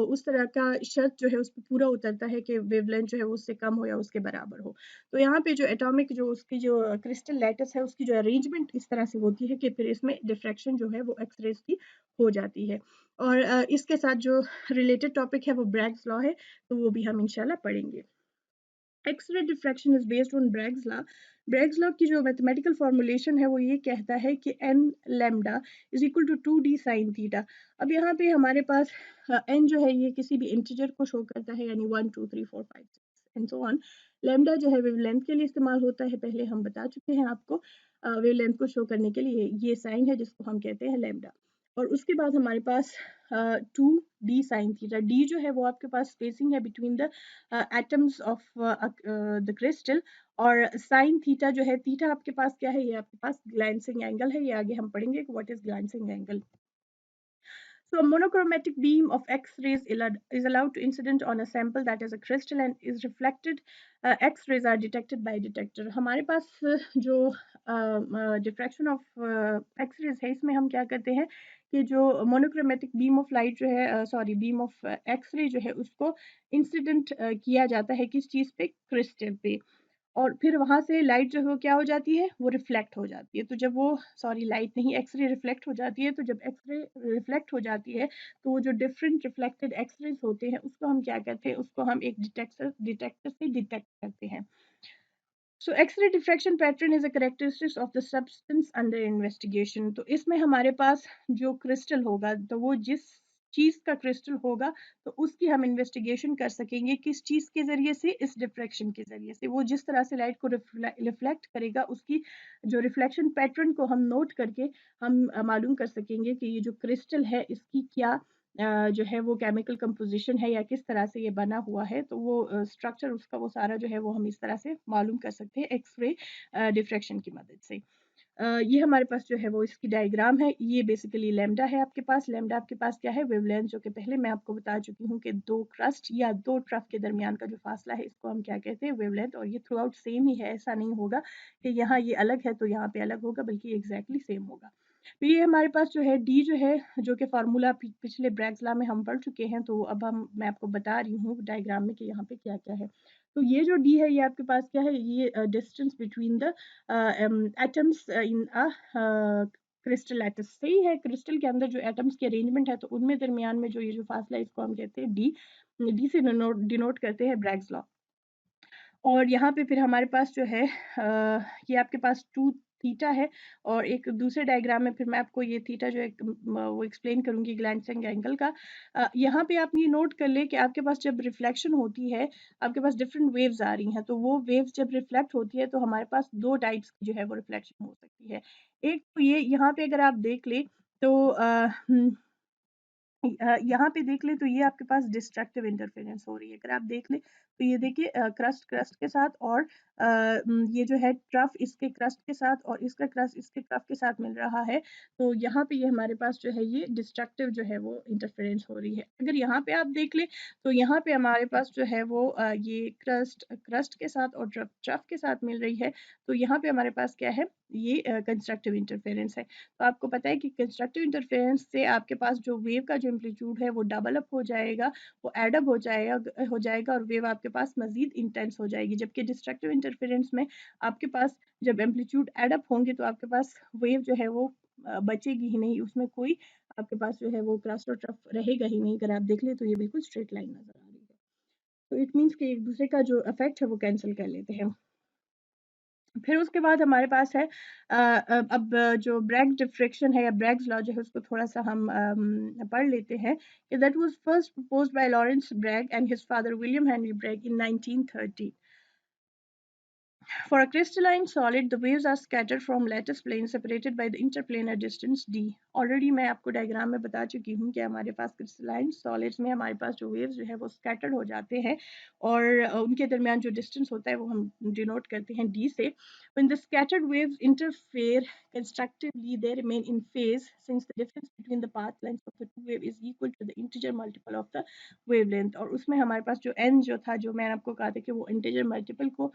उस तरह का शर्त जो है उस पे पूरा उतरता है कि वेवलेंथ जो है वो उससे कम हो या उसके बराबर हो। तो यहाँ पे जो एटॉमिक जो उसकी जो क्रिस्टल लैटिस है उसकी जो अरेंजमेंट इस तरह से होती है कि फिर इसमें डिफ्रैक्शन जो है वो एक्स-रेज़ की हो जाती है। और इसके साथ जो रिलेटेड टॉपिक है वो ब्रैग्स लॉ है, तो वो भी हम इंशाल्लाह पढ़ेंगे। X-ray diffraction is based on Bragg's law. Bragg's law की जो मैथमेटिकल फॉर्मूलेशन है वो ये कहता है कि n lambda is equal to 2d sin theta. अब यहाँ पे हमारे पास n जो है ये किसी भी इंटीजर को शो करता है, यानी 1 2 3 4 5 6 एंड सो ऑन। लैम्डा जो है वेवलेंथ के लिए इस्तेमाल होता है, पहले हम बता चुके हैं आपको। वेवलेंथ को शो करने के लिए ये साइन है जिसको हम कहते हैं लैम्डा। और उसके बाद हमारे पास 2d sin थीटा। d जो है वो आपके पास स्पेसिंग है between the atoms of the crystal. और साइन थीटा जो है, थीटा आपके पास क्या है, ये आपके पास ग्लैंसिंग एंगल है। ये आगे हम पढ़ेंगे कि what is glancing angle. So a monochromatic beam of X-rays is allowed to incident on a sample that is a crystal and is reflected. X-rays are detected by detector. हमारे पास जो diffraction of X-rays है, इसमें हम क्या करते हैं कि जो monochromatic beam of light जो है, सॉरी beam of X-ray जो है उसको इंसिडेंट किया जाता है किस चीज़ पे, क्रिस्टल पे। और फिर वहाँ से लाइट जो है वो क्या हो जाती है, वो रिफ्लेक्ट हो जाती है। तो जब वो, सॉरी लाइट नहीं, एक्स-रे रिफ्लेक्ट हो जाती है। तो जब एक्स-रे रिफ्लेक्ट हो जाती है तो वो जो डिफरेंट रिफ्लेक्टेड एक्स-रेज़ होते हैं उसको हम क्या कहते हैं, उसको हम एक डिटेक्टर से डिटेक्ट करते हैं। So X-ray diffraction pattern is a characteristics of the substance under investigation. तो इसमें हमारे पास जो क्रिस्टल होगा, तो वो जिस चीज का क्रिस्टल होगा तो उसकी हम इन्वेस्टिगेशन कर सकेंगे किस चीज के जरिए से, इस डिफ्रैक्शन के जरिए से। वो जिस तरह से लाइट को रिफ्लेक्ट करेगा उसकी जो रिफ्लेक्शन पैटर्न को हम नोट करके हम मालूम कर सकेंगे कि ये जो क्रिस्टल है इसकी क्या जो है वो केमिकल कंपोजिशन है या किस तरह से ये बना हुआ है। तो वो स्ट्रक्चर उसका वो सारा जो है वो हम इस तरह से मालूम कर सकते हैं एक्स-रे डिफ्रैक्शन की मदद से। ये हमारे पास जो है वो इसकी डायग्राम है। ये बेसिकली लैम्डा है आपके पास। लैम्डा आपके पास क्या है, वेवलेंथ, जो कि पहले मैं आपको बता चुकी हूँ कि 2 क्रस्ट या 2 ट्रफ के दरमियान का जो फासला है इसको हम क्या कहते हैं, वेवलेंथ। और ये थ्रू आउट सेम ही है, ऐसा नहीं होगा कि यहाँ ये अलग है तो यहाँ पे अलग होगा, बल्कि एग्जैक्टली सेम होगा। तो ये हमारे पास जो है डी जो है, जो कि फार्मूला पिछले ब्रैग्स लॉ में हम पढ़ चुके हैं। तो अब मैं आपको बता रही हूँ डायग्राम में कि यहाँ पे क्या क्या है। तो ये जो डी है ये आपके पास क्या है, ये distance between the atoms in a crystal lattice. सही है, क्रिस्टल के अंदर जो एटम्स की अरेंजमेंट है तो उनमें दरमियान में जो ये जो फासला है इसको हम कहते हैं डी। डी से डिनोट करते हैं ब्रैग्स लॉ। और यहाँ पे फिर हमारे पास जो है ये आपके पास 2 थीटा है। और एक दूसरे डायग्राम में फिर मैं आपको ये थीटा जो है वो एक्सप्लेन करूंगी ग्लैंसिंग एंगल का। यहाँ पे आप ये नोट कर ले कि आपके पास जब रिफ्लेक्शन होती है, आपके पास डिफरेंट वेव्स आ रही हैं। तो वो वेव्स जब रिफ्लेक्ट होती है तो हमारे पास 2 टाइप्स की जो है वो रिफ्लेक्शन हो सकती है। एक तो ये यहाँ पे अगर आप देख ले तो यहाँ पे देख ले तो ये आपके पास डिस्ट्रक्टिव इंटरफेरेंस हो रही है। अगर आप देख ले तो ये देखिए क्रस्ट क्रस्ट के साथ और ये जो है ट्रफ इसके क्रस्ट के साथ और इसका क्रस्ट इसके ट्रफ के साथ मिल रहा है। तो यहाँ पे ये हमारे पास जो है ये डिस्ट्रक्टिव जो है वो इंटरफेरेंस हो रही है। अगर यहाँ पे आप देख ले तो यहाँ पे हमारे पास जो है वो ये क्रस्ट क्रस्ट के साथ और ट्रफ ट्रफ के साथ मिल रही है। तो यहाँ पे हमारे पास क्या है, ये कंस्ट्रक्टिव इंटरफेरेंस है। तो आपको पता है कि कंस्ट्रक्टिव इंटरफेरेंस से आपके पास जो वेव का जो एम्पलीट्यूड है वो डबल अप हो जाएगा, वो एड अप हो जाएगा और वेव आपके पास मजीद इंटेंस हो जाएगी। जबकि डिस्ट्रक्टिव इंटरफेरेंस में आपके पास जब एम्पलीट्यूड एड अप होंगे तो आपके पास वेव जो है वो बचेगी ही नहीं, उसमें कोई आपके पास जो है वो क्रस्ट और ट्रफ रहेगा ही नहीं। अगर आप देख ले तो ये बिल्कुल स्ट्रेट लाइन नजर आ रही है। तो इट मीन्स कि एक दूसरे का जो इफेक्ट है वो कैंसिल कर लेते हैं। फिर उसके बाद हमारे पास है अब जो ब्रैग डिफ्रैक्शन है या ब्रैग्स लॉ जो है उसको थोड़ा सा हम पढ़ लेते हैं कि that was first proposed by Lawrence Bragg and his father William Henry Bragg in 1930। For a crystalline solid, the waves are scattered from lattice plane separated by the interplanar distance d. Already मैं आपको diagram में बता चुकी हूँ कि हमारे पास crystalline solids में हमारे पास जो वेव्स जो है वो स्कैटर्ड हो जाते हैं और उनके दरमियान जो डिस्टेंस होता है वो हम डिनोट करते हैं d से। When the scattered waves interfere constructively, they remain in phase since the difference between the path lengths of the two waves is equal to the integer multiple of the wavelength। और उसमें हमारे पास जो n जो था, जो मैंने आपको कहा था कि वो इंटीजर मल्टीपल को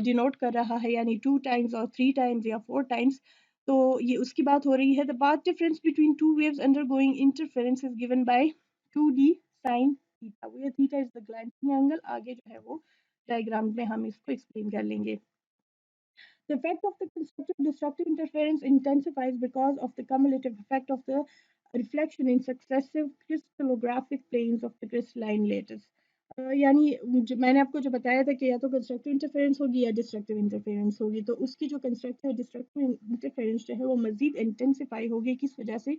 डिनोट कर रहा है, यानी 2 टाइम्स और 3 टाइम्स या 4 टाइम्स। तो ये उसकी बात हो रही है। The path difference between two waves undergoing interference is given by 2d sine theta, वो ये theta is the glancing angle. आगे जो है वो डायग्राम में हम इसको एक्सप्लेन कर लेंगे। The effect of the constructive destructive interference intensifies because of the cumulative effect of the reflection in successive crystallographic planes of the crystalline lattice. यानी मैंने आपको जो बताया था कि या तो कंस्ट्रक्टिव इंटरफेरेंस होगी या डिस्ट्रक्टिव इंटरफेरेंस होगी, तो उसकी जो कंस्ट्रक्टिव डिस्ट्रक्टिव इंटरफेरेंस जो है वो मजीद इंटेंसिफाई होगी, किस वजह से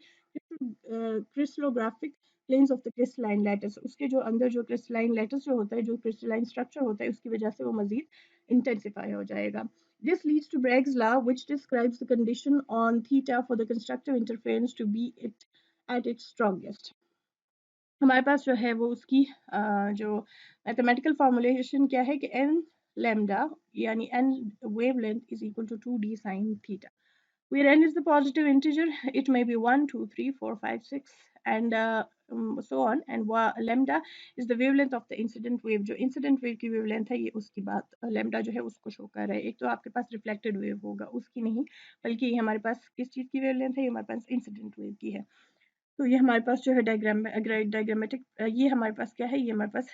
crystallographic planes of the crystalline lattice, उसके जो अंदर जो क्रिस्टलाइन लैटिस जो होता है, जो क्रिस्टलाइन स्ट्रक्चर होता है, उसकी वजह से वो मजीद इंटेंसिफाई हो जाएगा। This leads to Bragg's law, which describes the condition on theta for the constructive interference to be at its strongest. हमारे पास जो है वो उसकी जो मैथमेटिकल फॉर्मुलेशन क्या है कि n lambda यानी n wavelength is equal to 2d sin theta, where n is the positive integer. It may be 1, 2, 3, 4, 5, 6 and so on, and lambda is the wavelength of the incident wave. जो incident wave की wavelength है, ये उसकी बात lambda जो है उसको show कर रहा है। एक तो आपके पास reflected wave होगा, उसकी नहीं, बल्कि हमारे पास किस चीज़ की wavelength है, ये हमारे पास incident wave की है। तो ये हमारे पास जो है डायग्रामेटिक, ये हमारे पास क्या है, ये हमारे पास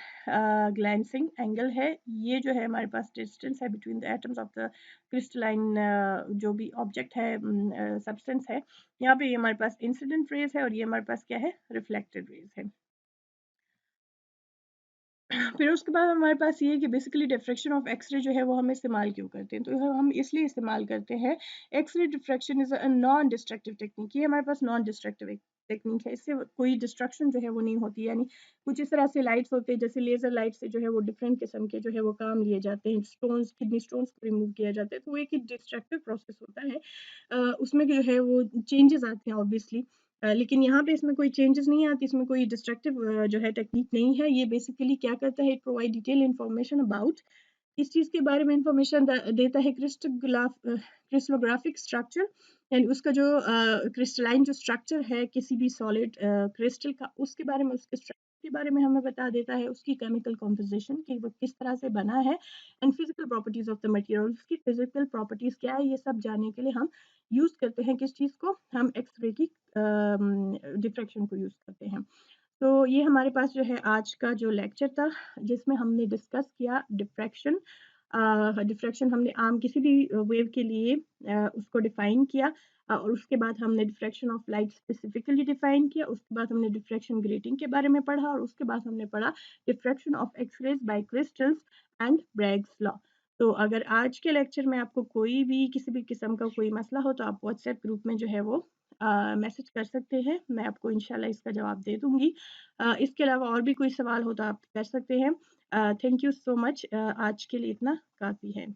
ग्लैंसिंग एंगल है। ये जो है हमारे पास डिस्टेंस है between the atoms of the crystalline जो भी ऑब्जेक्ट है, सब्सटेंस है। यहाँ पे ये हमारे पास इंसिडेंट रेज है और ये हमारे पास क्या है, रिफ्लेक्टेड रेज है। फिर उसके बाद हमारे पास ये है कि बेसिकली डिफ्रैक्शन ऑफ एक्सरे जो है वो हम इस्तेमाल क्यों करते हैं, तो हम इसलिए इस्तेमाल करते हैं। X-ray diffraction is a non destructive technique, ये हमारे पास नॉन डिस्ट्रक्टिव टेक्निक है, इससे कोई डिस्ट्रक्शन जो है वो नहीं होती। यानी कुछ इस तरह से लाइट्स होते हैं, जैसे लेजर लाइट से जो है वो डिफरेंट किस्म के जो है वो काम लिए जाते हैं, स्टोन्स, किडनी स्टोन्स को रिमूव किया जाता है, तो वो एक डिस्ट्रक्टिव प्रोसेस होता है। उसमें जो है वो चेंजेस आते हैं ऑब्वियसली, लेकिन यहाँ पे इसमें कोई चेंजेस नहीं आती, इसमें कोई डिस्ट्रक्टिव जो है टेक्निक नहीं है। ये बेसिकली क्या करता है, it provide detail information about, इस चीज़ के बारे में इंफॉर्मेशन देता है क्रिस्टलोग्राफिक स्ट्रक्चर, एंड उसका जो क्रिस्टलाइन जो स्ट्रक्चर है किसी भी सॉलिड क्रिस्टल का, उसके बारे में, उसके स्ट्रक्चर के बारे में हमें बता देता है, उसकी केमिकल कॉम्पोजिशन कि वो किस तरह से बना है, and physical properties of the material, उसकी फिजिकल प्रॉपर्टीज क्या है, ये सब जानने के लिए हम यूज करते हैं किस चीज़ को, हम एक्सरे की डिफ्रैक्शन को यूज करते हैं। तो ये हमारे पास जो है आज का जो लेक्चर था, जिसमें हमने डिस्कस किया डिफ्रैक्शन। डिफ्रैक्शन हमने आम किसी भी वेव के लिए उसको डिफाइन किया, और उसके बाद हमने diffraction of light specifically define किया। उसके बाद हमने डिफ्रैक्शन ग्रेटिंग के बारे में पढ़ा, और उसके बाद हमने पढ़ा diffraction of x-rays by crystals and Bragg's law. तो अगर आज के लेक्चर में आपको कोई भी किसी भी किस्म का कोई मसला हो, तो आप व्हाट्सएप ग्रुप में जो है वो मैसेज कर सकते हैं, मैं आपको इंशाल्लाह इसका जवाब दे दूंगी। इसके अलावा और भी कोई सवाल हो तो आप कर सकते हैं। थैंक यू सो मच, आज के लिए इतना काफ़ी है।